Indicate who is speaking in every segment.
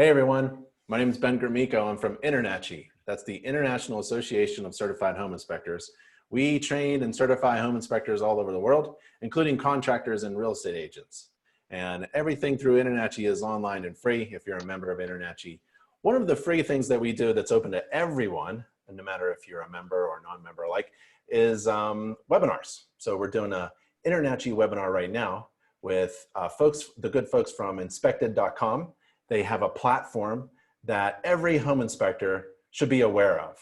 Speaker 1: Hey everyone, my name is Ben Gromiko. I'm from InterNACHI. That's the International Association of Certified Home Inspectors. We train and certify home inspectors all over the world, including contractors and real estate agents. And everything through InterNACHI is online and free if you're a member of InterNACHI. One of the free things that we do that's open to everyone, and no matter if you're a member or non-member alike, is webinars. So we're doing a InterNACHI webinar right now with the good folks from inspected.com. They have a platform that every home inspector should be aware of.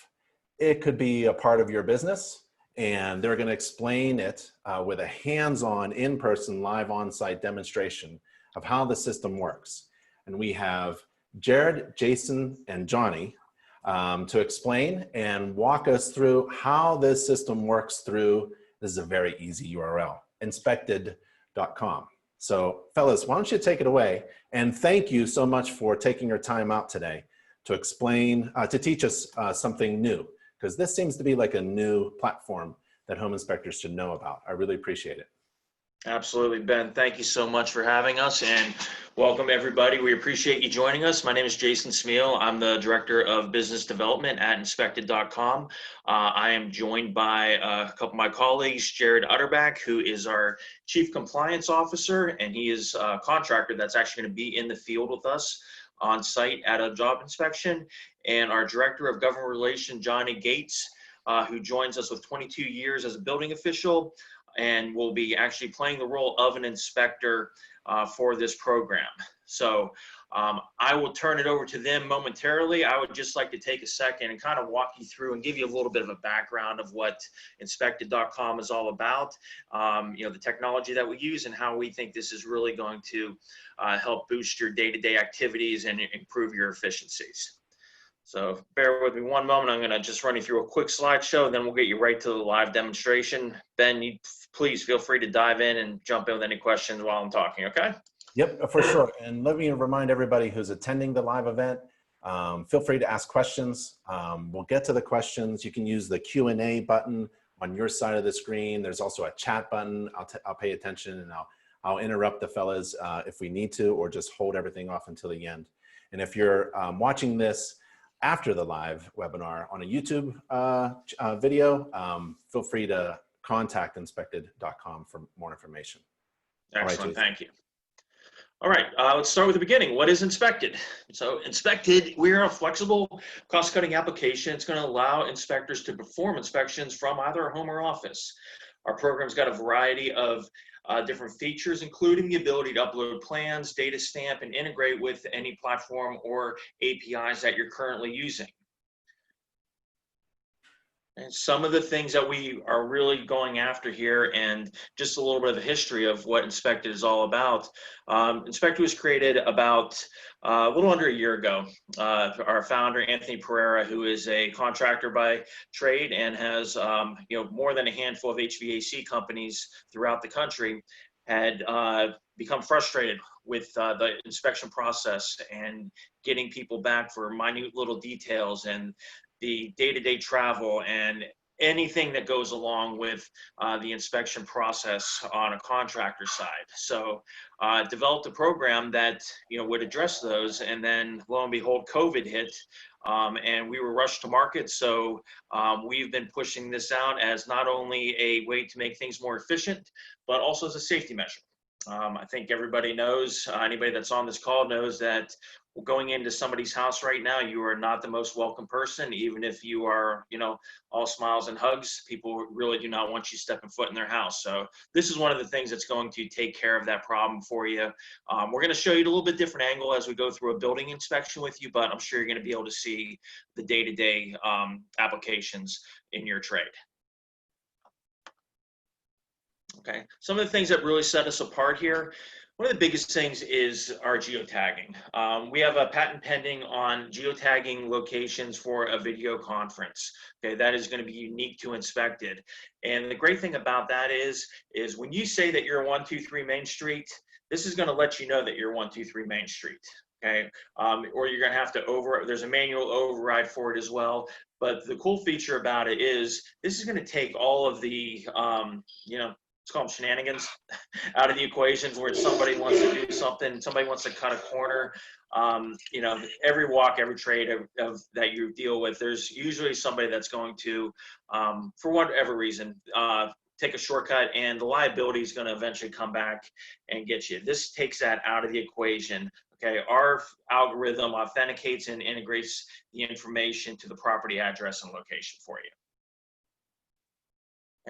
Speaker 1: It could be a part of your business, and they're going to explain it with a hands-on, in-person, live on-site demonstration of how the system works. And we have Jared, Jason, and Johnny to explain and walk us through how this system works through, this is a very easy URL, inspected.com. So fellas, why don't you take it away? And thank you so much for taking your time out today to explain, to teach us something new, because this seems to be like a new platform that home inspectors should know about. I really appreciate it.
Speaker 2: Absolutely, Ben. Thank you so much for having us, and welcome everybody. We appreciate you joining us. My name is Jason Smeal. I'm the Director of Business Development at inspected.com. I am joined by a couple of my colleagues, Jared Utterback, who is our Chief Compliance Officer, and he is a contractor that's actually going to be in the field with us on site at a job inspection, and our Director of Government Relations, Johnny Gates, who joins us with 22 years as a building official, and will be actually playing the role of an inspector for this program. So I will turn it over to them momentarily. I would just like to take a second and kind of walk you through and give you a little bit of a background of what inspected.com is all about, the technology that we use and how we think this is really going to help boost your day-to-day activities and improve your efficiencies. So bear with me one moment. I'm going to just run you through a quick slideshow, and then we'll get you right to the live demonstration. Ben, please feel free to dive in and jump in with any questions while I'm talking, okay?
Speaker 1: Yep, for sure. And let me remind everybody who's attending the live event, feel free to ask questions. We'll get to the questions. You can use the Q&A button on your side of the screen. There's also a chat button. I'll pay attention, and I'll interrupt the fellas if we need to, or just hold everything off until the end. And if you're watching this after the live webinar on a YouTube video, feel free to contact inspected.com for more information.
Speaker 2: Excellent, thank you. All right, let's start with the beginning. What is Inspected? So Inspected, we're a flexible, cost-cutting application. It's going to allow inspectors to perform inspections from either a home or office. Our program's got a variety of different features, including the ability to upload plans, data stamp, and integrate with any platform or APIs that you're currently using. And some of the things that we are really going after here, and just a little bit of the history of what Inspected is all about. Inspected was created about a little under a year ago. Our founder, Anthony Perera, who is a contractor by trade and has more than a handful of HVAC companies throughout the country, had become frustrated with the inspection process and getting people back for minute little details and the day-to-day travel and anything that goes along with the inspection process on a contractor side. So developed a program that would address those, and then lo and behold, COVID hit, and we were rushed to market. So we've been pushing this out as not only a way to make things more efficient, but also as a safety measure. I think everybody knows, anybody that's on this call knows that going into somebody's house right now, you are not the most welcome person. Even if you are, all smiles and hugs, people really do not want you stepping foot in their house. So this is one of the things that's going to take care of that problem for you. We're going to show you a little bit different angle as we go through a building inspection with you, but I'm sure you're going to be able to see the day-to-day applications in your trade. Okay, some of the things that really set us apart here, one of the biggest things is our geotagging. We have a patent pending on geotagging locations for a video conference. Okay, that is going to be unique to Inspected. And the great thing about that is when you say that you're 123 Main Street, this is going to let you know that you're 123 Main Street. Okay, or you're going to have to there's a manual override for it as well. But the cool feature about it is this is going to take all of the, let's call them shenanigans, out of the equations where somebody wants to do something, somebody wants to cut a corner. You know, every walk, every trade of that you deal with, there's usually somebody that's going to, for whatever reason, take a shortcut, and the liability is going to eventually come back and get you. This takes that out of the equation. Okay, our algorithm authenticates and integrates the information to the property address and location for you.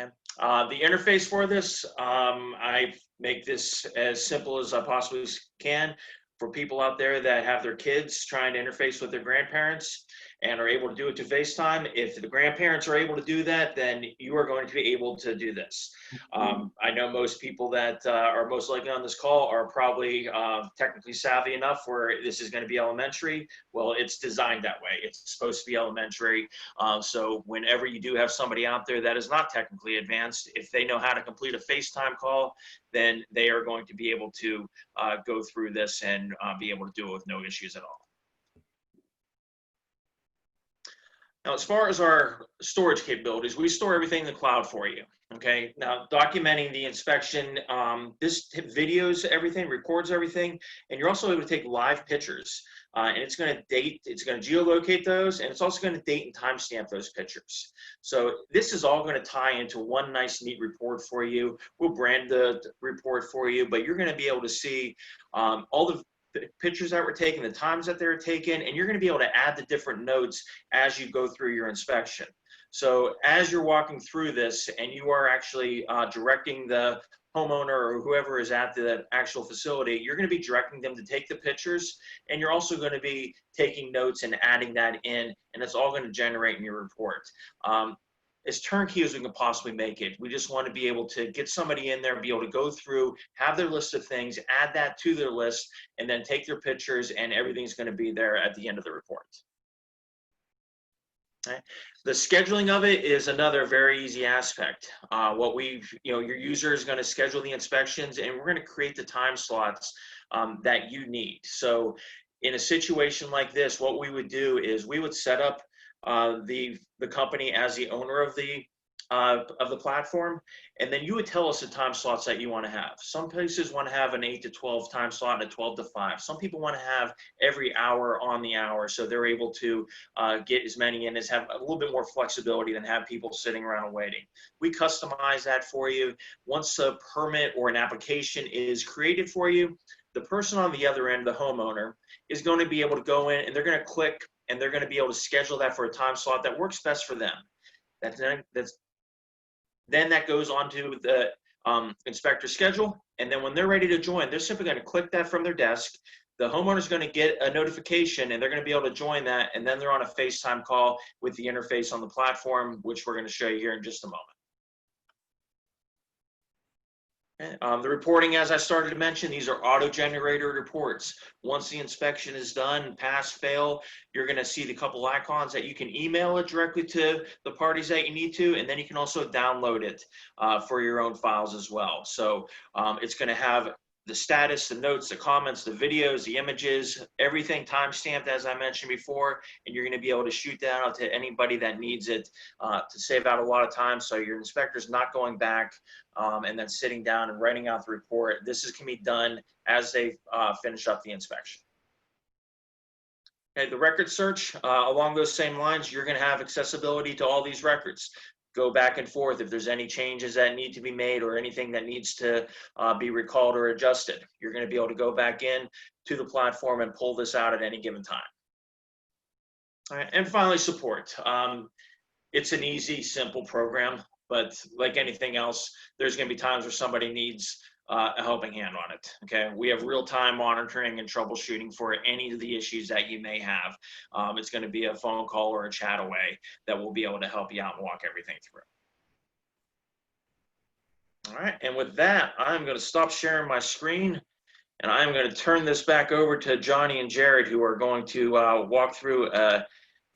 Speaker 2: Okay. The interface for this, I make this as simple as I possibly can. For people out there that have their kids trying to interface with their grandparents and are able to do it to FaceTime, if the grandparents are able to do that, then you are going to be able to do this. I know most people that are most likely on this call are probably technically savvy enough where this is going to be elementary. Well, it's designed that way. It's supposed to be elementary. So whenever you do have somebody out there that is not technically advanced, if they know how to complete a FaceTime call, then they are going to be able to go through this and be able to do it with no issues at all. Now, as far as our storage capabilities, we store everything in the cloud for you. Okay. Now, documenting the inspection, this videos everything, records everything, and you're also able to take live pictures. And it's going to date, it's going to geolocate those, and it's also going to date and timestamp those pictures. So this is all going to tie into one nice, neat report for you. We'll brand the report for you, but you're going to be able to see all the pictures that were taken, the times that they were taken, and you're going to be able to add the different notes as you go through your inspection. So as you're walking through this and you are actually directing the homeowner or whoever is at the actual facility, you're going to be directing them to take the pictures, and you're also going to be taking notes and adding that in, and it's all going to generate in your report. As turnkey as we can possibly make it. We just want to be able to get somebody in there, be able to go through, have their list of things, add that to their list, and then take their pictures, and everything's going to be there at the end of the report. Okay. The scheduling of it is another very easy aspect. Your user is going to schedule the inspections, and we're going to create the time slots that you need. So in a situation like this, what we would do is we would set up the company as the owner of the platform, and then you would tell us the time slots that you want to have. Some places want to have an 8 to 12 time slot and a 12 to 5. Some people want to have every hour on the hour, so they're able to get as many in as have a little bit more flexibility than have people sitting around waiting. We customize that for you. Once a permit or an application is created for you, the person on the other end, the homeowner, is going to be able to go in and they're going to click and they're going to be able to schedule that for a time slot that works best for them. Then that goes onto the inspector schedule, and then when they're ready to join, they're simply going to click that from their desk. The homeowner's going to get a notification, and they're going to be able to join that, and then they're on a FaceTime call with the interface on the platform, which we're going to show you here in just a moment. The reporting, as I started to mention, these are auto-generated reports. Once the inspection is done, pass, fail, you're going to see the couple icons that you can email it directly to the parties that you need to, and then you can also download it for your own files as well. So it's going to have the status, the notes, the comments, the videos, the images, everything time-stamped, as I mentioned before, and you're going to be able to shoot that out to anybody that needs it to save out a lot of time, so your inspector's not going back and then sitting down and writing out the report. This can be done as they finish up the inspection. Okay, the record search, along those same lines, you're going to have accessibility to all these records. Go back and forth if there's any changes that need to be made or anything that needs to be recalled or adjusted. You're going to be able to go back in to the platform and pull this out at any given time. All right, and finally, support. It's an easy, simple program, but like anything else, there's going to be times where somebody needs a helping hand on it. Okay, we have real-time monitoring and troubleshooting for any of the issues that you may have. It's going to be a phone call or a chat away that will be able to help you out and walk everything through. All right, and with that, I'm going to stop sharing my screen, and I'm going to turn this back over to Johnny and Jared, who are going to walk through an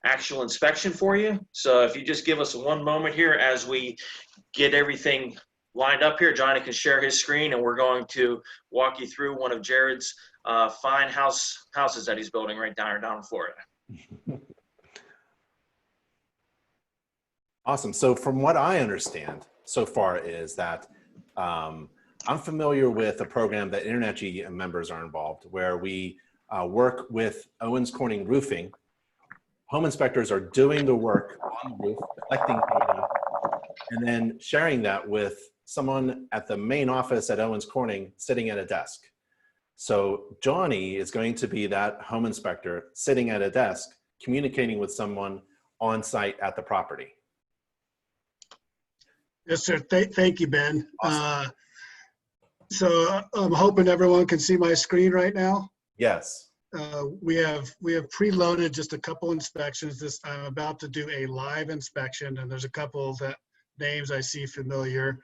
Speaker 2: actual inspection for you. So if you just give us one moment here as we get everything lined up here, Johnny can share his screen, and we're going to walk you through one of Jared's fine houses that he's building right down in Florida.
Speaker 1: Awesome. So from what I understand so far is that I'm familiar with a program that InterNACHI members are involved, where we work with Owens Corning Roofing. Home inspectors are doing the work on the roof, collecting data, and then sharing that with someone at the main office at Owens Corning sitting at a desk. So Johnny is going to be that home inspector sitting at a desk, communicating with someone on site at the property.
Speaker 3: Yes, sir. Thank you, Ben.
Speaker 1: Awesome.
Speaker 3: So I'm hoping everyone can see my screen right now.
Speaker 1: Yes.
Speaker 3: We have preloaded just a couple inspections. I'm about to do a live inspection, and there's a couple that names I see familiar.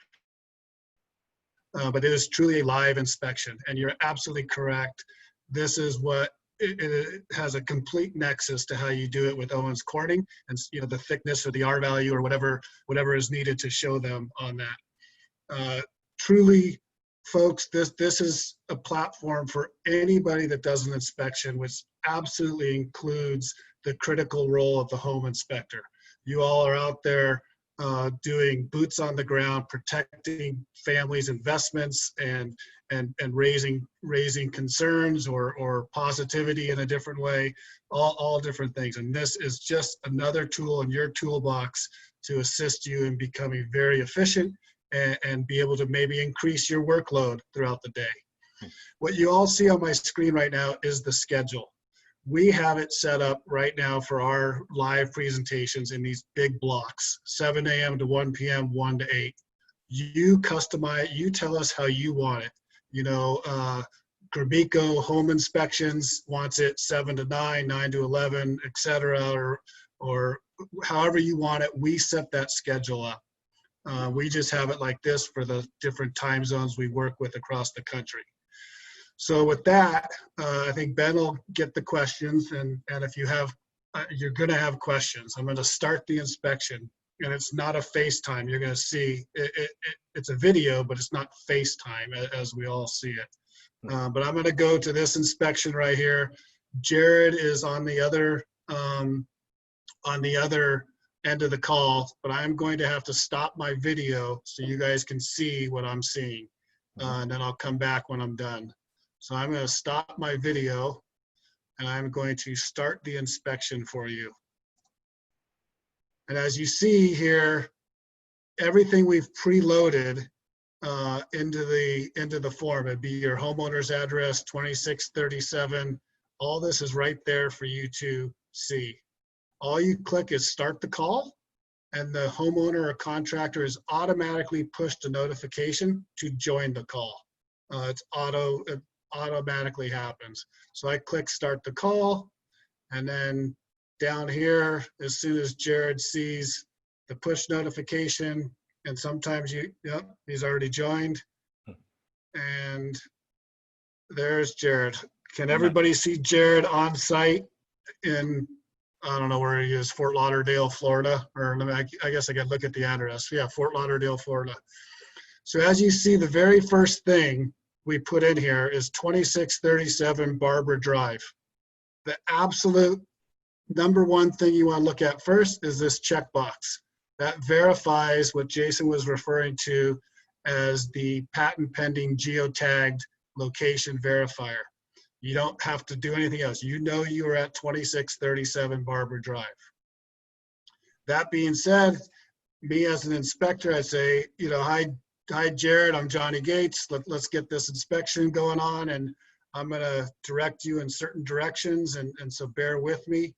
Speaker 3: But it is truly a live inspection, and you're absolutely correct. This is what it has a complete nexus to how you do it with Owens Corning, and the thickness or the R value or whatever is needed to show them on that. Truly, folks, this is a platform for anybody that does an inspection, which absolutely includes the critical role of the home inspector. You all are out there doing boots on the ground, protecting families' investments and raising concerns or positivity in a different way, all different things. And this is just another tool in your toolbox to assist you in becoming very efficient and be able to maybe increase your workload throughout the day. What you all see on my screen right now is the schedule. We have it set up right now for our live presentations in these big blocks, 7 a.m. to 1 p.m., 1 to 8. You customize, you tell us how you want it. Gromiko Home Inspections wants it 7 to 9, 9 to 11, etc., or however you want it. We set that schedule up. We just have it like this for the different time zones we work with across the country. So with that, I think Ben will get the questions, and if you have, you're going to have questions. I'm going to start the inspection, and it's not a FaceTime. You're going to see it's a video, but it's not FaceTime as we all see it. But I'm going to go to this inspection right here. Jared is on the other end of the call, but I'm going to have to stop my video so you guys can see what I'm seeing, and then I'll come back when I'm done. So I'm going to stop my video, and I'm going to start the inspection for you. And as you see here, everything we've preloaded into the form. It'd be your homeowner's address, 2637. All this is right there for you to see. All you click is start the call, and the homeowner or contractor is automatically pushed a notification to join the call. It automatically happens. So I click start the call, and then down here, as soon as Jared sees the push notification, and sometimes yep, he's already joined, and there's Jared. Can everybody see Jared on site in, I don't know where he is, Fort Lauderdale, Florida? Or I guess I got to look at the address. Yeah, Fort Lauderdale, Florida. So as you see, the very first thing we put in here is 2637 Barbara Drive. The absolute number one thing you want to look at first is this checkbox. That verifies what Jason was referring to as the patent pending geotagged location verifier. You don't have to do anything else. You know you are at 2637 Barbara Drive. That being said, me as an inspector, I'd say, hi Jared, I'm Johnny Gates. Let's get this inspection going on, and I'm gonna direct you in certain directions, and so bear with me.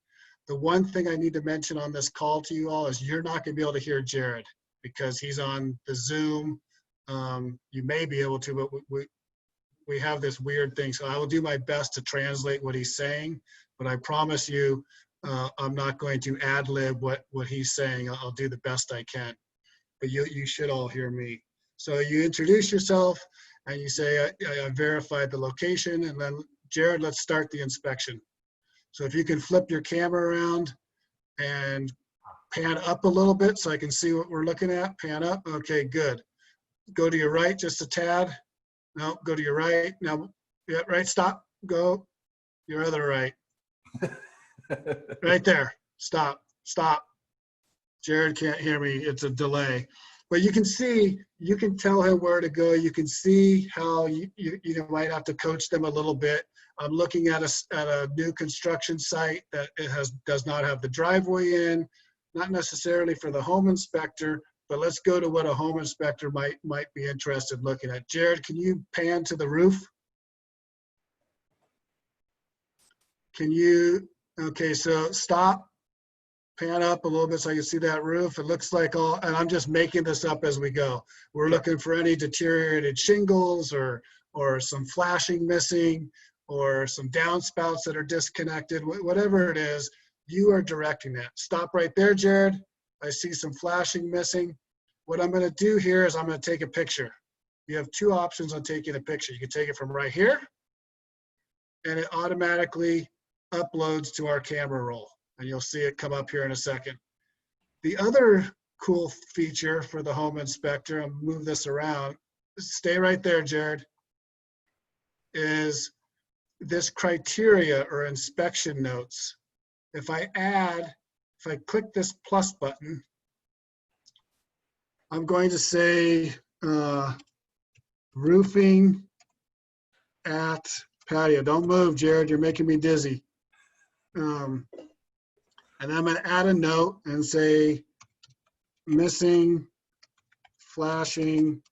Speaker 3: The one thing I need to mention on this call to you all is you're not gonna be able to hear Jared because he's on the Zoom. You may be able to, but we have this weird thing. So I will do my best to translate what he's saying, but I promise you, I'm not going to ad lib what he's saying. I'll do the best I can, but you should all hear me. So you introduce yourself and you say, I verified the location, and then Jared, let's start the inspection. So if you can flip your camera around and pan up a little bit so I can see what we're looking at. Pan up. Okay, good. Go to your right just a tad. No, go to your right. Now, yeah, right, stop. Go. Your other right. Right there. Stop. Stop. Jared can't hear me. It's a delay. But you can see, you can tell him where to go. You can see how you might have to coach them a little bit. I'm looking at a new construction site that does not have the driveway in, not necessarily for the home inspector, but let's go to what a home inspector might be interested looking at. Jared, can you pan to the roof? Can you, okay, so stop, pan up a little bit so I can see that roof. It looks like and I'm just making this up as we go. We're looking for any deteriorated shingles or some flashing missing or some downspouts that are disconnected, whatever it is, you are directing that. Stop right there, Jared. I see some flashing missing. What I'm gonna do here is I'm gonna take a picture. You have two options on taking a picture. You can take it from right here, and it automatically uploads to our camera roll. And you'll see it come up here in a second. The other cool feature for the home inspector, I'll move this around, stay right there, Jared, is this criteria or inspection notes. If I click this plus button, I'm going to say roofing at patio. Don't move, Jared, you're making me dizzy. And I'm gonna add a note and say missing flashing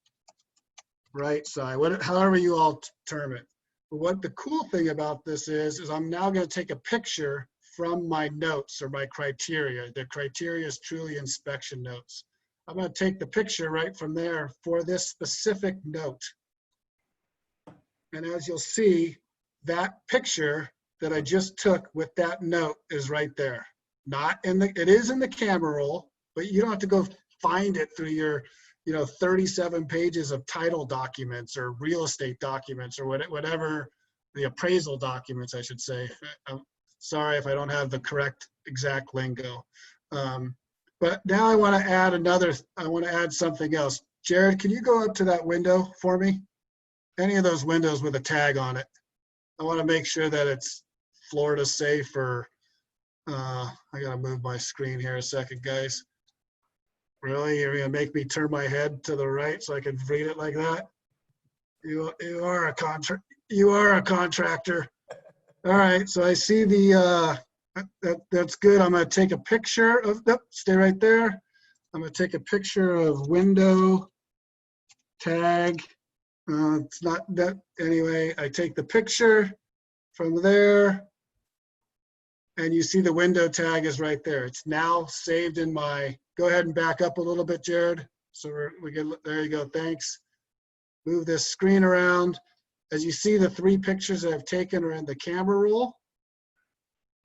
Speaker 3: right side, however you all term it. But what the cool thing about this is I'm now gonna take a picture from my notes or my criteria. The criteria is truly inspection notes. I'm gonna take the picture right from there for this specific note. And as you'll see, that picture that I just took with that note is right there. It is in the camera roll, but you don't have to go find it through your 37 pages of title documents or real estate documents or whatever, the appraisal documents, I should say. I'm sorry if I don't have the correct exact lingo. But now I want to add something else. Jared, can you go up to that window for me? Any of those windows with a tag on it. I want to make sure that it's Florida safe or I gotta move my screen here a second, guys. Really? You're gonna make me turn my head to the right so I can read it like that? You are a contractor. All right, so I see that's good. I'm gonna take a picture of, stay right there. I'm gonna take a picture of window tag. It's not that, anyway, I take the picture from there. And you see the window tag is right there. It's now saved in my, go ahead and back up a little bit, Jared. So there you go, thanks. Move this screen around. As you see, the 3 pictures that I've taken are in the camera roll.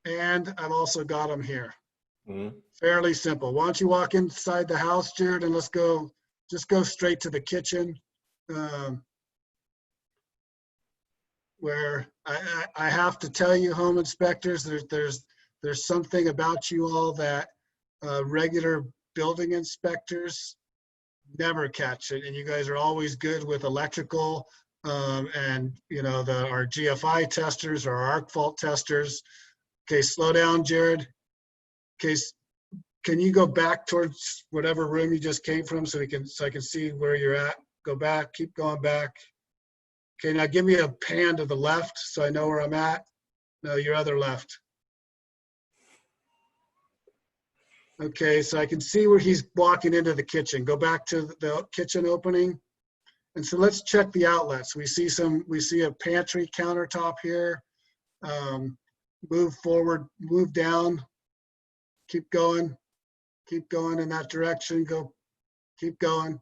Speaker 3: And I've also got them here. Mm-hmm. Fairly simple. Why don't you walk inside the house, Jared, and just go straight to the kitchen. Where I have to tell you, home inspectors, there's something about you all that regular building inspectors never catch it, and you guys are always good with electrical and our GFI testers or our arc fault testers. Okay, slow down, Jared. Okay, can you go back towards whatever room you just came from so I can see where you're at? Go back, keep going back. Okay, now give me a pan to the left so I know where I'm at. No, your other left. Okay, so I can see where he's walking into the kitchen. Go back to the kitchen opening. And so let's check the outlets. We see a pantry countertop here. Move forward, move down, keep going in that direction. Keep going.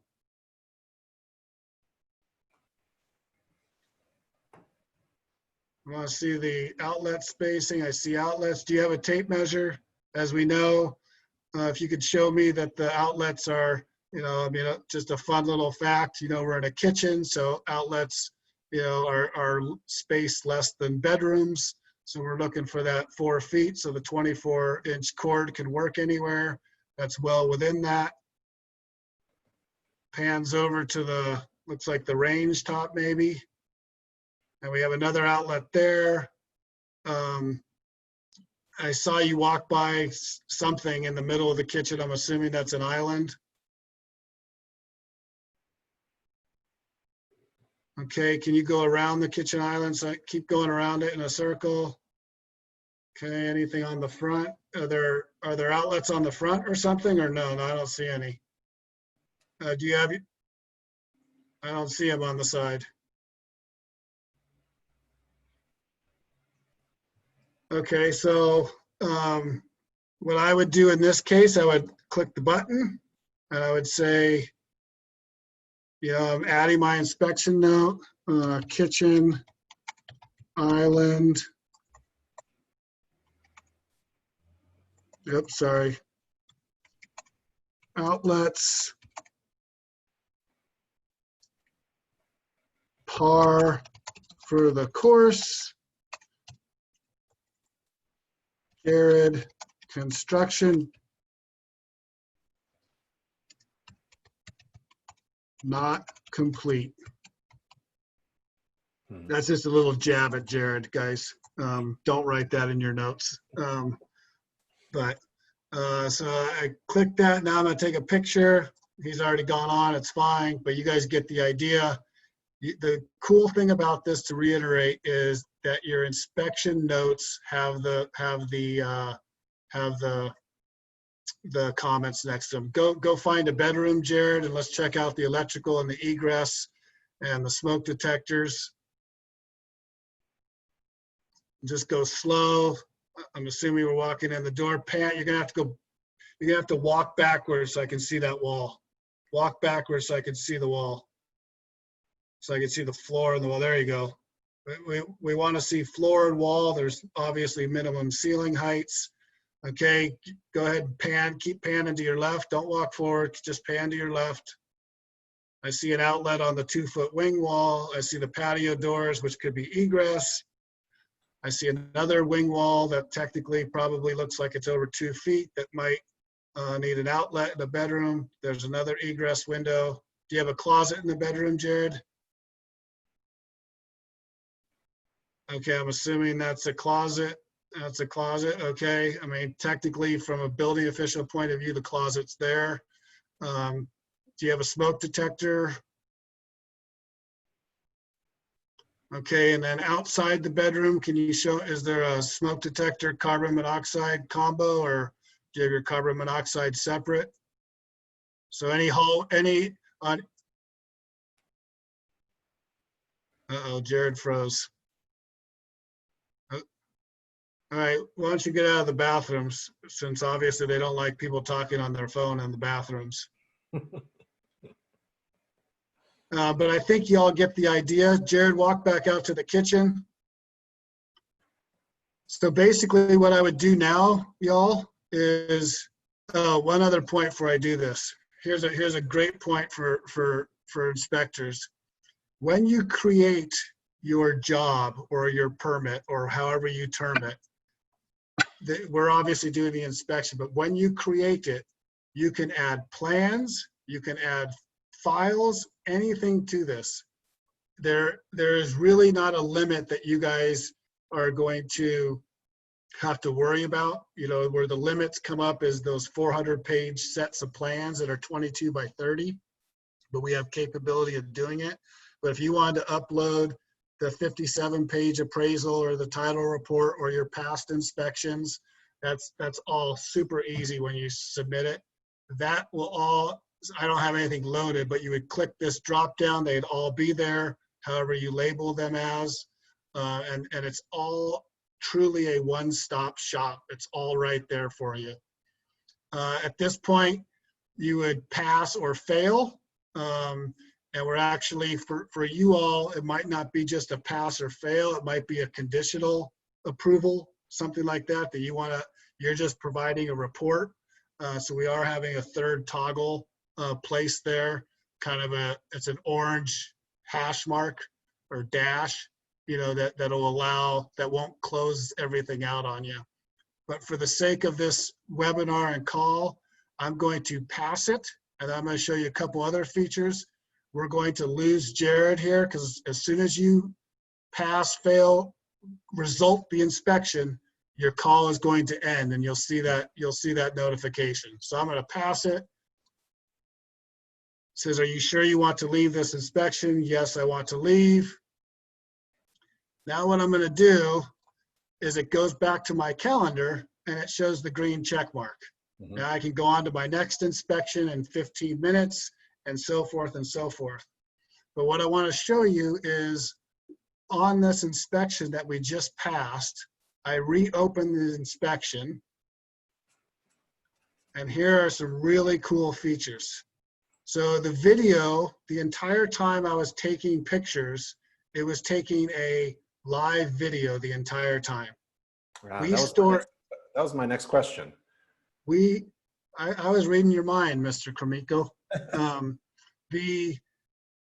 Speaker 3: I want to see the outlet spacing. I see outlets. Do you have a tape measure? As we know, if you could show me that the outlets are, just a fun little fact, we're in a kitchen, so outlets, are spaced less than bedrooms. So we're looking for that 4 feet. So the 24-inch cord can work anywhere. That's well within that. Pans over to looks like the range top maybe. And we have another outlet there. I saw you walk by something in the middle of the kitchen. I'm assuming that's an island. Okay, can you go around the kitchen island? So keep going around it in a circle. Okay, anything on the front? Are there outlets on the front or something, or no? No, I don't see any. Do you have? I don't see them on the side. Okay, so what I would do in this case, I would click the button and I would say, you know, I'm adding my inspection note, kitchen island. Oops, sorry. Outlets. Par for the course. Jared construction. Not complete. That's just a little jab at Jared, guys. Don't write that in your notes. So I clicked that. Now I'm going to take a picture. He's already gone on. It's fine, but you guys get the idea. The cool thing about this, to reiterate, is that your inspection notes have the comments next to them. Go find a bedroom, Jared, and let's check out the electrical and the egress and the smoke detectors. Just go slow. I'm assuming we're walking in the door. Pant, you're gonna have to walk backwards so I can see that wall. Walk backwards so I can see the wall. So I can see the floor and the wall. There you go. We want to see floor and wall. There's obviously minimum ceiling heights. Okay, go ahead and pan. Keep panning to your left. Don't walk forward. Just pan to your left. I see an outlet on the 2-foot wing wall. I see the patio doors, which could be egress. I see another wing wall that technically probably looks like it's over 2 feet that might need an outlet in the bedroom. There's another egress window. Do you have a closet in the bedroom, Jared? Okay, I'm assuming that's a closet. That's a closet, okay. I mean, technically from a building official point of view, the closet's there. Do you have a smoke detector? Okay, and then outside the bedroom, can you show, is there a smoke detector carbon monoxide combo, or do you have your carbon monoxide separate? So uh-oh, Jared froze. All right, why don't you get out of the bathrooms, since obviously they don't like people talking on their phone in the bathrooms. But I think you all get the idea. Jared, walk back out to the kitchen. So basically what I would do now, y'all, is one other point before I do this. Here's a great point for inspectors. When you create your job or your permit, or however you term it, we're obviously doing the inspection, but when you create it, you can add plans, you can add files, anything to this. There is really not a limit that you guys are going to have to worry about. You know, where the limits come up is those 400-page sets of plans that are 22 by 30, but we have capability of doing it. But if you wanted to upload the 57-page appraisal or the title report or your past inspections, that's all super easy when you submit it. That will all, I don't have anything loaded, but you would click this drop down, they'd all be there, however you label them as, and it's all truly a one-stop shop. It's all right there for you. At this point, you would pass or fail. And we're actually, for you all, it might not be just a pass or fail. It might be a conditional approval, something like that, that you're just providing a report. So we are having a third toggle placed there, kind of it's an orange hash mark or dash, you know, that'll allow, that won't close everything out on you. But for the sake of this webinar and call, I'm going to pass it, and I'm going to show you a couple other features. We're going to lose Jared here, because as soon as you pass, fail, result the inspection, your call is going to end, and you'll see that notification. So I'm going to pass it, says, are you sure you want to leave this inspection? Yes, I want to leave. Now what I'm going to do is it goes back to my calendar and it shows the green check mark.
Speaker 1: Mhm.
Speaker 3: Now I can go on to my next inspection in 15 minutes and so forth and so forth. But what I want to show you is on this inspection that we just passed, I reopened the inspection. And here are some really cool features. So the video, the entire time I was taking pictures, it was taking a live video the entire time.
Speaker 1: Wow,
Speaker 3: We
Speaker 1: that was my next question.
Speaker 3: I was reading your mind, Mr. Kremiko.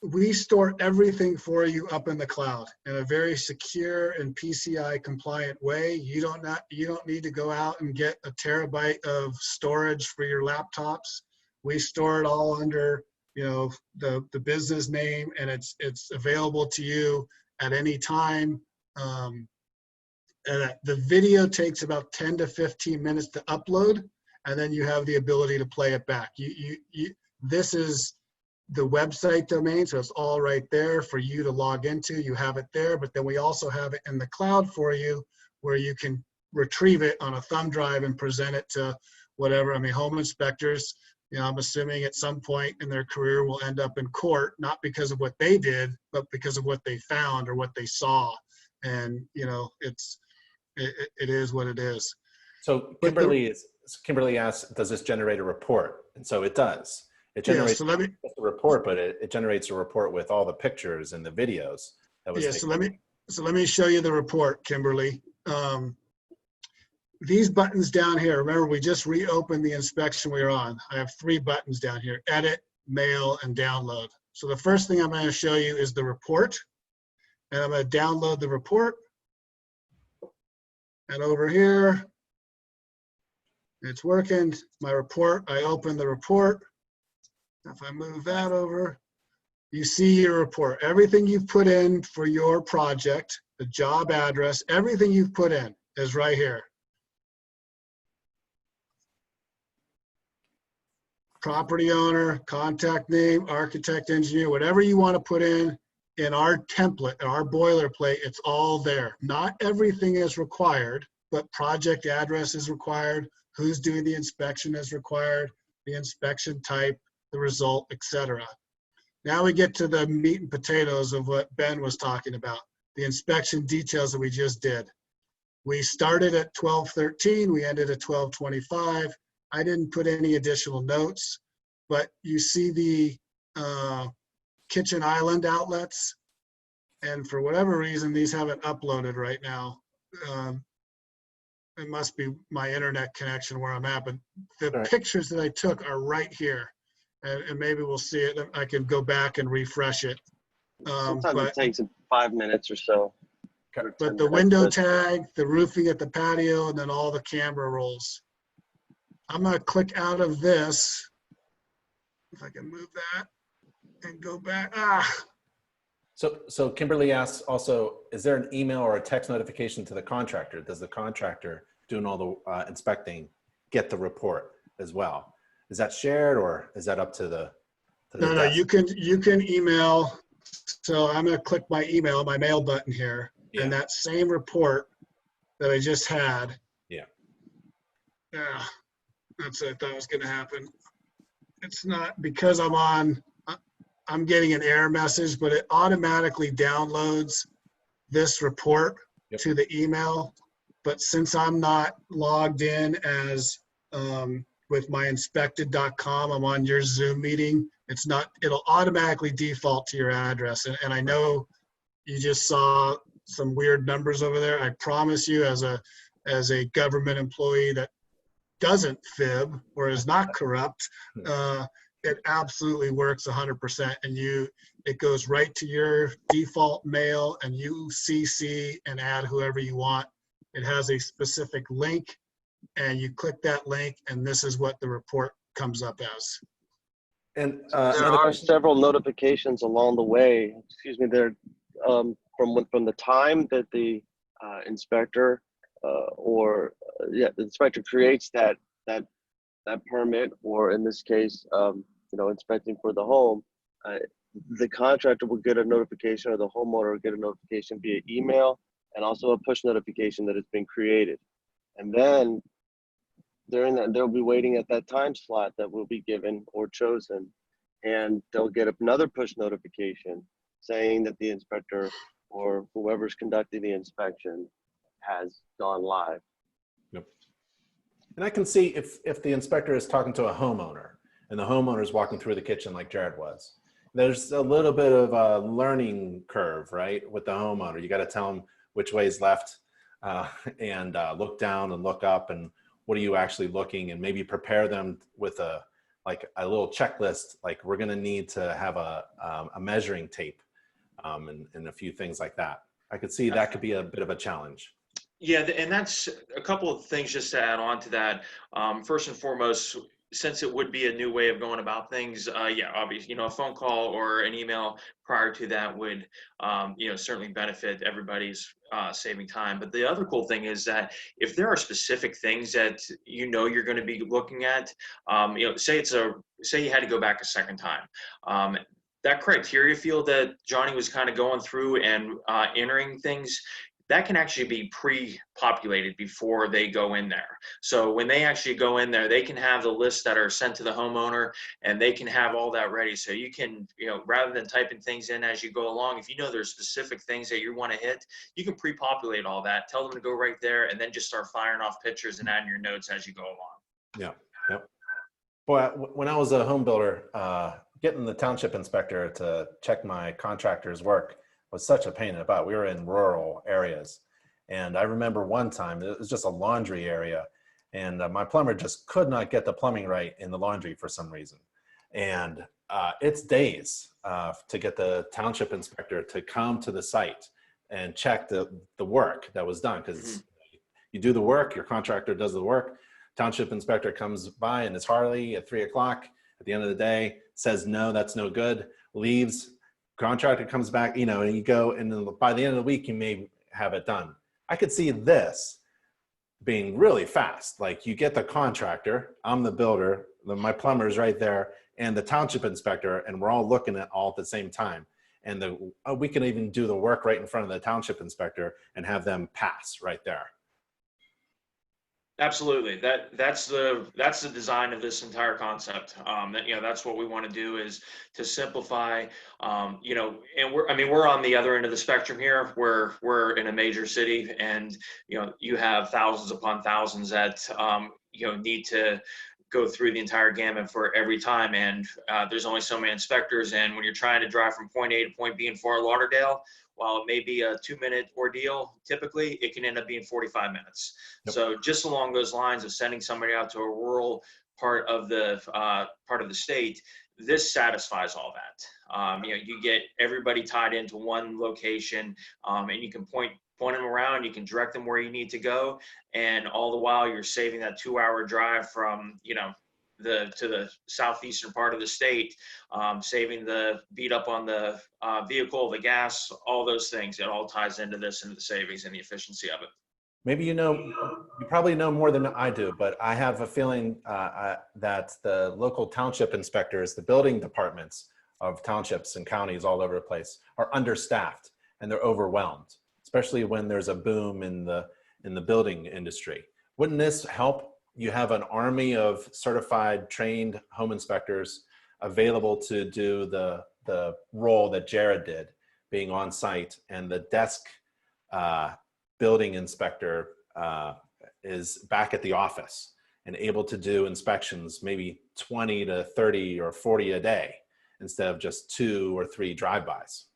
Speaker 3: We store everything for you up in the cloud in a very secure and PCI compliant way. You don't need to go out and get a terabyte of storage for your laptops. We store it all under, you know, the business name, and it's available to you at any time. And the video takes about 10 to 15 minutes to upload, and then you have the ability to play it back. This is the website domain, so it's all right there for you to log into. You have it there, but then we also have it in the cloud for you, where you can retrieve it on a thumb drive and present it to whatever. I mean, home inspectors, you know, I'm assuming at some point in their career will end up in court, not because of what they did, but because of what they found or what they saw. And, you know, it is what it is.
Speaker 1: So Kimberly asked, does this generate a report? And so it does. It generates
Speaker 3: a
Speaker 1: report, but it generates a report with all the pictures and the videos that was taken.
Speaker 3: So let me show you the report, Kimberly. These buttons down here, remember we just reopened the inspection we were on. I have 3 buttons down here: edit, mail, and download. So the first thing I'm going to show you is the report, and I'm going to download the report. And over here, it's working. My report, I open the report. If I move that over, you see your report. Everything you've put in for your project, the job address, everything you've put in is right here. Property owner, contact name, architect, engineer, whatever you want to put in our template, our boilerplate, it's all there. Not everything is required, but project address is required, who's doing the inspection is required, the inspection type, the result, etc. Now we get to the meat and potatoes of what Ben was talking about, the inspection details that we just did. We started at 12:13, we ended at 12:25. I didn't put any additional notes, but you see the kitchen island outlets, and for whatever reason, these haven't uploaded right now. It must be my internet connection where I'm at, but the pictures that I took are right here. And maybe we'll see it. I can go back and refresh it.
Speaker 4: Sometimes it takes 5 minutes or so.
Speaker 3: But the window tag, the roofing at the patio, and then all the camera rolls. I'm going to click out of this. If I can move that and go back.
Speaker 1: So Kimberly asks also, is there an email or a text notification to the contractor? Does the contractor doing all the inspecting get the report as well? Is that shared, or is that up to the
Speaker 3: No,
Speaker 1: desk?
Speaker 3: you can email. So I'm going to click my email, my mail button here, and that same report that I just had. Yeah, that's what I thought was going to happen. It's not, because I'm getting an error message, but it automatically downloads this report to the email. But since I'm not logged in as with my inspected.com, I'm on your Zoom meeting. It'll automatically default to your address. And I know you just saw some weird numbers over there. I promise you, as a government employee that doesn't fib or is not corrupt, it absolutely works 100%. And it goes right to your default mail, and you CC and add whoever you want. It has a specific link, and you click that link, and this is what the report comes up as.
Speaker 1: And
Speaker 4: there are several notifications along the way. Excuse me. There, from the time that the inspector the inspector creates that permit, or in this case, inspecting for the home, the contractor will get a notification, or the homeowner will get a notification via email, and also a push notification that it's been created. And then during that, they'll be waiting at that time slot that will be given or chosen, and they'll get another push notification saying that the inspector or whoever's conducting the inspection has gone live.
Speaker 1: Yep. And I can see if the inspector is talking to a homeowner and the homeowner is walking through the kitchen like Jared was, there's a little bit of a learning curve, right? With the homeowner, you got to tell them which way is left, and look down and look up, and what are you actually looking, and maybe prepare them with a little checklist. Like, we're going to need to have a measuring tape, and a few things like that. I could see that could be a bit of a challenge.
Speaker 2: Yeah, and that's a couple of things just to add on to that. First and foremost, since it would be a new way of going about things, yeah, obviously, a phone call or an email prior to that would, certainly benefit everybody's saving time. But the other cool thing is that if there are specific things that you're going to be looking at, say you had to go back a second time. That criteria field that Johnny was kind of going through and entering things, that can actually be pre-populated before they go in there. So when they actually go in there, they can have the lists that are sent to the homeowner, and they can have all that ready. So you can, rather than typing things in as you go along, if there's specific things that you want to hit, you can pre-populate all that, tell them to go right there, and then just start firing off pictures and adding your notes as you go along.
Speaker 1: Yeah. Yep. Boy, when I was a home builder, getting the township inspector to check my contractor's work was such a pain in the butt. We were in rural areas. And I remember one time, it was just a laundry area, and my plumber just could not get the plumbing right in the laundry for some reason. And it's days to get the township inspector to come to the site and check the work that was done. Because you do the work, your contractor does the work, township inspector comes by in his Harley at 3 o'clock at the end of the day, says, no, that's no good, leaves. Contractor comes back, and you go, and then by the end of the week, you may have it done. I could see this being really fast. Like, you get the contractor, I'm the builder, my plumber's right there, and the township inspector, and we're all looking at all at the same time. And we can even do the work right in front of the township inspector and have them pass right there.
Speaker 2: Absolutely. That's the design of this entire concept. That's what we want to do, is to simplify, and we're on the other end of the spectrum here, where we're in a major city, and, you have thousands upon thousands that, need to go through the entire gamut for every time. And there's only so many inspectors. And when you're trying to drive from point A to point B in Fort Lauderdale, while it may be a 2-minute ordeal, typically it can end up being 45 minutes. Yep. So just along those lines of sending somebody out to a rural part of the state, this satisfies all that. You get everybody tied into one location, and you can point them around, you can direct them where you need to go, and all the while you're saving that 2-hour drive from to the southeastern part of the state, saving the beat up on the vehicle, the gas, all those things. It all ties into this, into the savings and the efficiency of it.
Speaker 1: Maybe you probably know more than I do, but I have a feeling that the local township inspectors, the building departments of townships and counties all over the place, are understaffed and they're overwhelmed, especially when there's a boom in the building industry. Wouldn't this help? You have an army of certified, trained home inspectors available to do the role that Jared did, being on site, and the desk building inspector is back at the office and able to do inspections, maybe 20 to 30 or 40 a day, instead of just 2 or 3 drive-bys.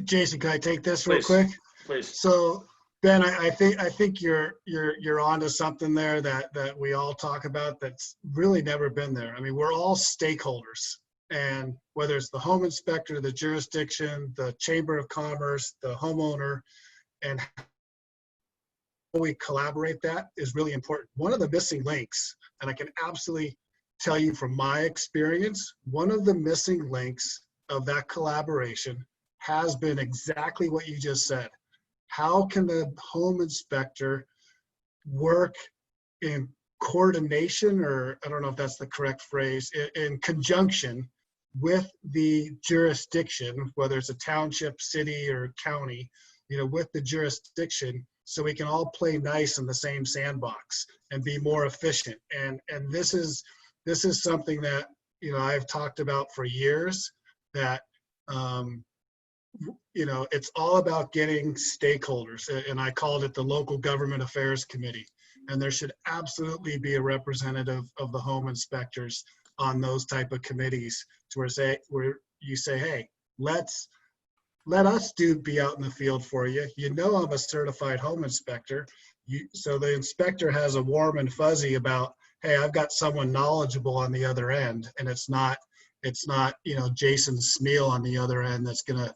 Speaker 3: Jason, can I take this real
Speaker 2: Please.
Speaker 3: quick?
Speaker 2: Please.
Speaker 3: So, Ben, I think you're onto something there that we all talk about that's really never been there. I mean, we're all stakeholders, and whether it's the home inspector, the jurisdiction, the chamber of commerce, the homeowner, and how we collaborate, that is really important. One of the missing links, and I can absolutely tell you from my experience, one of the missing links of that collaboration has been exactly what you just said. How can the home inspector work in coordination, or I don't know if that's the correct phrase, in conjunction with the jurisdiction, whether it's a township, city, or county, with the jurisdiction, so we can all play nice in the same sandbox and be more efficient. And this is something that I've talked about for years, that it's all about getting stakeholders, and I called it the local government affairs committee. And there should absolutely be a representative of the home inspectors on those type of committees, to where you say, hey, let us be out in the field for you. I'm a certified home inspector. So the inspector has a warm and fuzzy about, hey, I've got someone knowledgeable on the other end, and it's not Jason Smeal on the other end that's gonna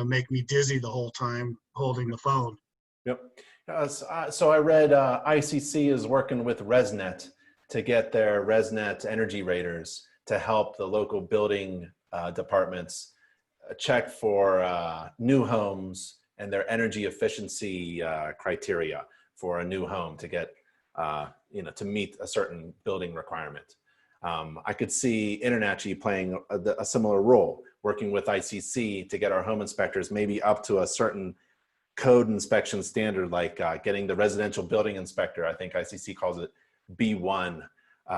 Speaker 3: make me dizzy the whole time holding the phone.
Speaker 1: Yep. So I read ICC is working with ResNet to get their ResNet energy raters to help the local building departments check for new homes and their energy efficiency criteria for a new home to get, to meet a certain building requirement. I could see InterNACHI playing a similar role, working with ICC to get our home inspectors maybe up to a certain code inspection standard, like getting the residential building inspector, I think ICC calls it B1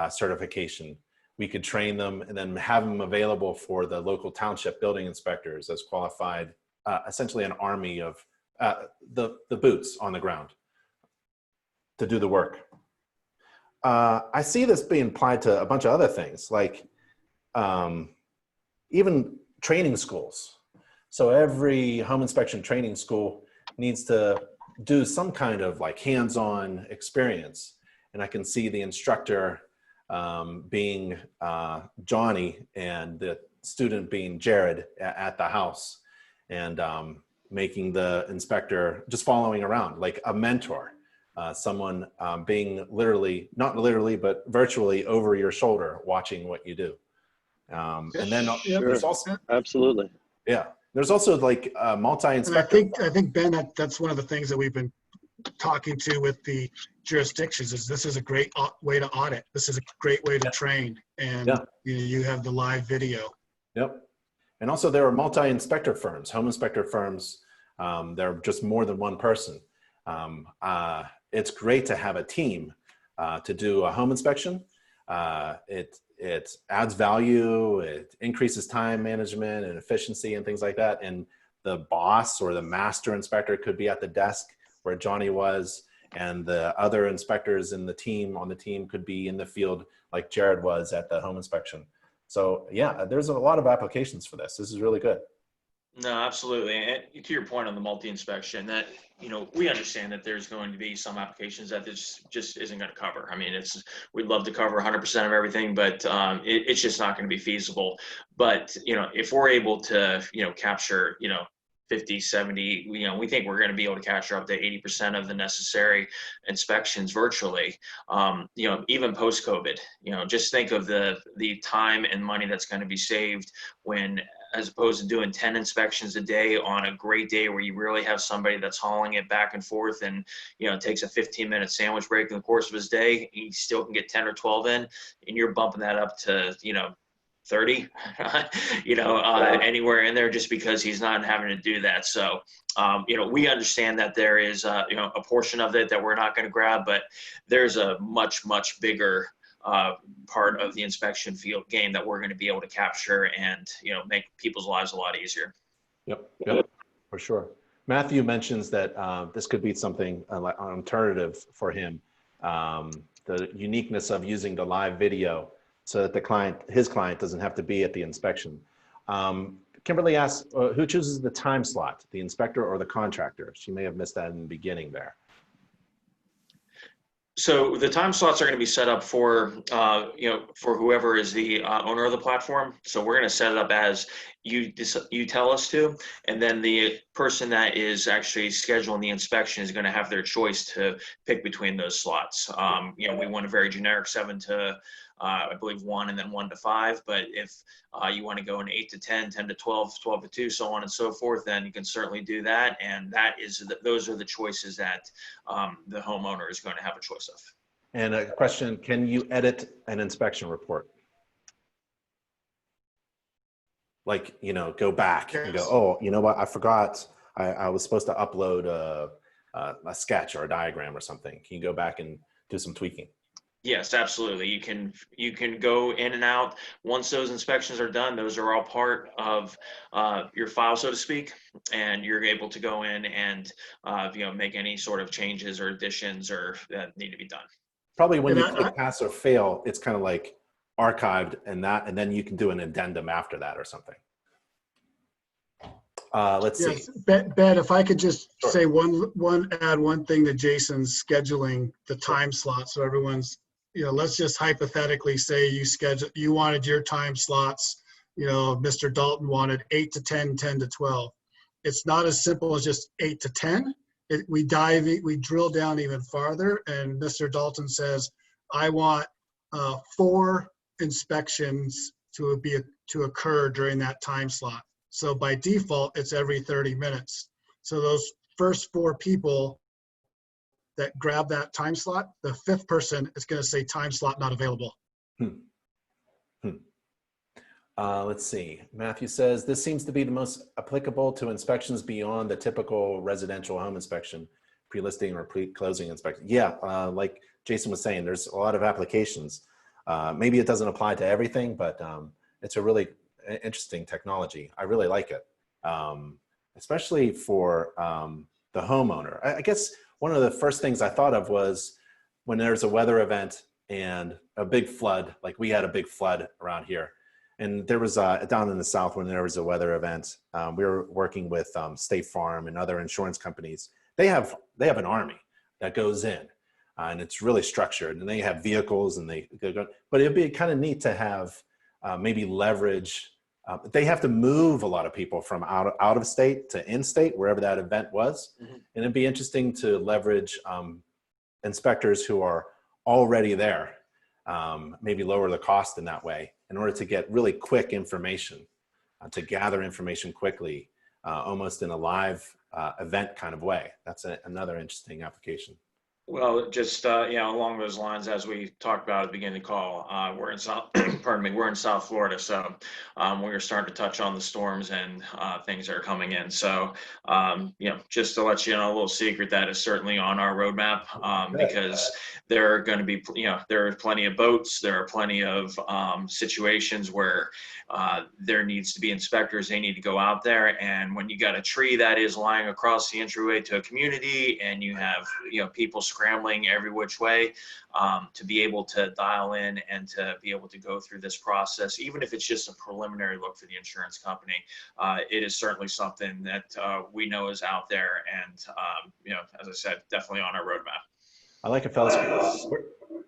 Speaker 1: certification. We could train them and then have them available for the local township building inspectors as qualified, essentially an army of the boots on the ground to do the work. I see this being applied to a bunch of other things, like even training schools. So every home inspection training school needs to do some kind of like hands-on experience. And I can see the instructor being Johnny and the student being Jared at the house, and making the inspector just following around like a mentor, someone being not literally, but virtually over your shoulder, watching what you do. And then there's also,
Speaker 4: absolutely.
Speaker 1: Yeah. There's also like multi-inspector.
Speaker 3: And I think Ben, that's one of the things that we've been talking to with the jurisdictions, is this is a great way to audit. This is a great way to train, and you have the live video.
Speaker 1: Yep. And also there are multi-inspector firms, home inspector firms. There are just more than one person. It's great to have a team to do a home inspection. It adds value, it increases time management and efficiency and things like that. And the boss or the master inspector could be at the desk where Johnny was, and the other inspectors in the team on the team could be in the field like Jared was at the home inspection. So yeah, there's a lot of applications for this. This is really good.
Speaker 2: No, absolutely. And to your point on the multi-inspection, that, we understand that there's going to be some applications that this just isn't going to cover. I mean, we'd love to cover 100% of everything, but it's just not going to be feasible. But, if we're able to, capture, 50, 70, we think we're going to be able to capture up to 80% of the necessary inspections virtually, even post-COVID. Just think of the time and money that's going to be saved when, as opposed to doing 10 inspections a day on a great day where you really have somebody that's hauling it back and forth, and takes a 15-minute sandwich break in the course of his day, he still can get 10 or 12 in, and you're bumping that up to 30 anywhere in there, just because he's not having to do that. So we understand that there is a portion of it that we're not going to grab, but there's a much bigger part of the inspection field game that we're going to be able to capture and make people's lives a lot easier.
Speaker 1: Yep, for sure. Matthew mentions that this could be something like an alternative for him, the uniqueness of using the live video so that his client doesn't have to be at the inspection. Kimberly asks, who chooses the time slot, the inspector or the contractor? She may have missed that in the beginning there.
Speaker 2: So the time slots are going to be set up for, for whoever is the owner of the platform. So we're going to set it up as you tell us to, and then the person that is actually scheduling the inspection is going to have their choice to pick between those slots. We want a very generic 7 to I believe 1, and then 1 to 5. But if you want to go in 8 to 10, 10 to 12, 12 to 2, so on and so forth, then you can certainly do that. And those are the choices that the homeowner is going to have a choice of.
Speaker 1: And a question, can you edit an inspection report? Like, you know, go back and go,
Speaker 3: Yes.
Speaker 1: oh, you know what, I forgot. I was supposed to upload a sketch or a diagram or something. Can you go back and do some tweaking?
Speaker 2: Yes, absolutely. You can go in and out. Once those inspections are done, those are all part of your file, so to speak, and you're able to go in and make any sort of changes or additions or that need to be done.
Speaker 1: Probably when
Speaker 3: And
Speaker 1: you click pass or fail, it's kind of like archived and then you can do an addendum after that or something. Let's see.
Speaker 3: Yes, Ben, if I could just
Speaker 1: Sure.
Speaker 3: say add one thing to Jason's scheduling, the time slot, so everyone's, let's just hypothetically say you wanted your time slots, Mr. Dalton wanted 8 to 10, 10 to 12. It's not as simple as just 8 to 10. We drill down even farther, and Mr. Dalton says, I want 4 inspections to occur during that time slot. So by default, it's every 30 minutes. So those first 4 people that grab that time slot, the 5th person is going to say time slot not available.
Speaker 1: Let's see. Matthew says, this seems to be the most applicable to inspections beyond the typical residential home inspection, pre-listing or pre-closing inspection. Yeah, like Jason was saying, there's a lot of applications. Maybe it doesn't apply to everything, but it's a really interesting technology. I really like it, especially for the homeowner. I guess one of the first things I thought of was when there's a weather event and a big flood, like we had a big flood around here. And there was down in the South when there was a weather event, we were working with State Farm and other insurance companies. They have an army that goes in and it's really structured and they have vehicles and they go, but it'd be kind of neat to have maybe leverage. They have to move a lot of people from out of state to in-state, wherever that event was. Mm-hmm. And it'd be interesting to leverage inspectors who are already there, maybe lower the cost in that way in order to get really quick information, to gather information quickly, almost in a live event kind of way. That's another interesting application.
Speaker 2: Well, just along those lines, as we talked about at the beginning of the call, we're in South, pardon me, we're in South Florida, so we're starting to touch on the storms and things that are coming in. So, just to let you know, a little secret that is certainly on our roadmap because there are going to be, there are plenty of boats, there are plenty of situations where there needs to be inspectors. They need to go out there, and when you got a tree that is lying across the entryway to a community, and you have people scrambling every which way to be able to dial in and to be able to go through this process, even if it's just a preliminary look for the insurance company, it is certainly something that we know is out there, and as I said, definitely on our roadmap.
Speaker 1: I like it, fellas.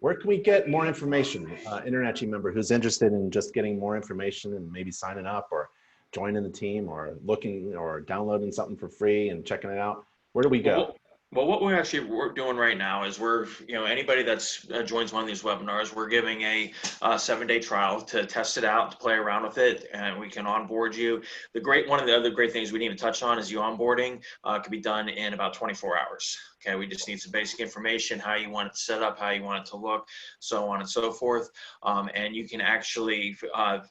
Speaker 1: Where can we get more information? InterNACHI member who's interested in just getting more information and maybe signing up or joining the team or looking or downloading something for free and checking it out. Where do we go?
Speaker 2: Well, what we're doing right now is anybody that's joins one of these webinars, we're giving a 7-day trial to test it out, to play around with it, and we can onboard you. One of the other great things we need to touch on is the onboarding can be done in about 24 hours. Okay, we just need some basic information, how you want it set up, how you want it to look, so on and so forth. And you can actually, I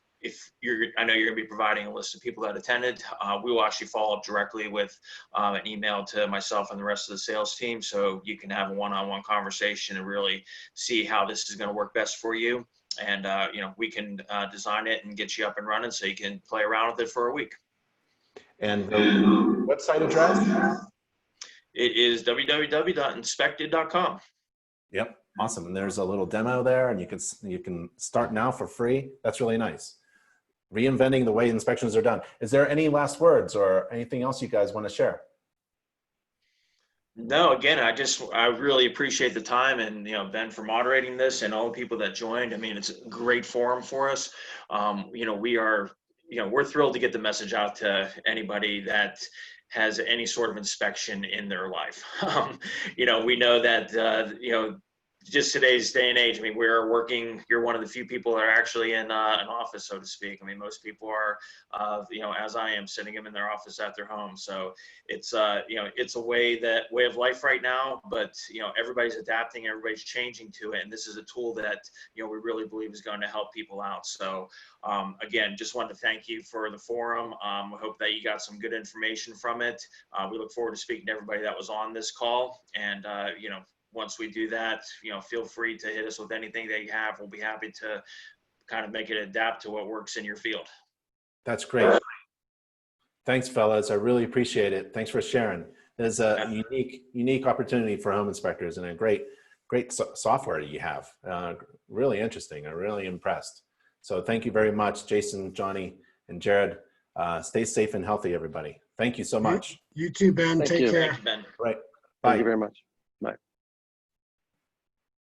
Speaker 2: know you're going to be providing a list of people that attended. We will actually follow up directly with an email to myself and the rest of the sales team, so you can have a one-on-one conversation and really see how this is going to work best for you. And we can design it and get you up and running so you can play around with it for a week. And
Speaker 1: the website address?
Speaker 2: It is www.inspected.com.
Speaker 1: Yep, awesome. And there's a little demo there, and you can start now for free. That's really nice. Reinventing the way inspections are done. Is there any last words or anything else you guys want to share?
Speaker 2: No, again, I really appreciate the time and, Ben, for moderating this and all the people that joined. I mean, it's a great forum for us. We're thrilled to get the message out to anybody that has any sort of inspection in their life. We know that, just today's day and age. I mean, we're working, you're one of the few people that are actually in an office, so to speak. I mean, most people are, you know, as I am, sitting them in their office at their home. So it's, you know, it's a way of life right now, but, you know, everybody's adapting, everybody's changing to it. And this is a tool that, you know, we really believe is going to help people out. So again, just wanted to thank you for the forum. I hope that you got some good information from it. We look forward to speaking to everybody that was on this call. And, you know, once we do that, you know, feel free to hit us with anything that you have. We'll be happy to kind of make it adapt to what works in your field.
Speaker 1: That's great. Thanks, fellas. I really appreciate it. Thanks for sharing. There's a unique opportunity for home inspectors and a great software you have. Really interesting. I'm really impressed. So thank you very much, Jason, Johnny, and Jared. Stay safe and healthy, everybody. Thank you so much.
Speaker 3: You too, Ben.
Speaker 4: Thank
Speaker 3: Take
Speaker 4: you.
Speaker 3: care.
Speaker 2: Thank you, Ben.
Speaker 1: Right. Bye.
Speaker 4: Thank you very much. Bye.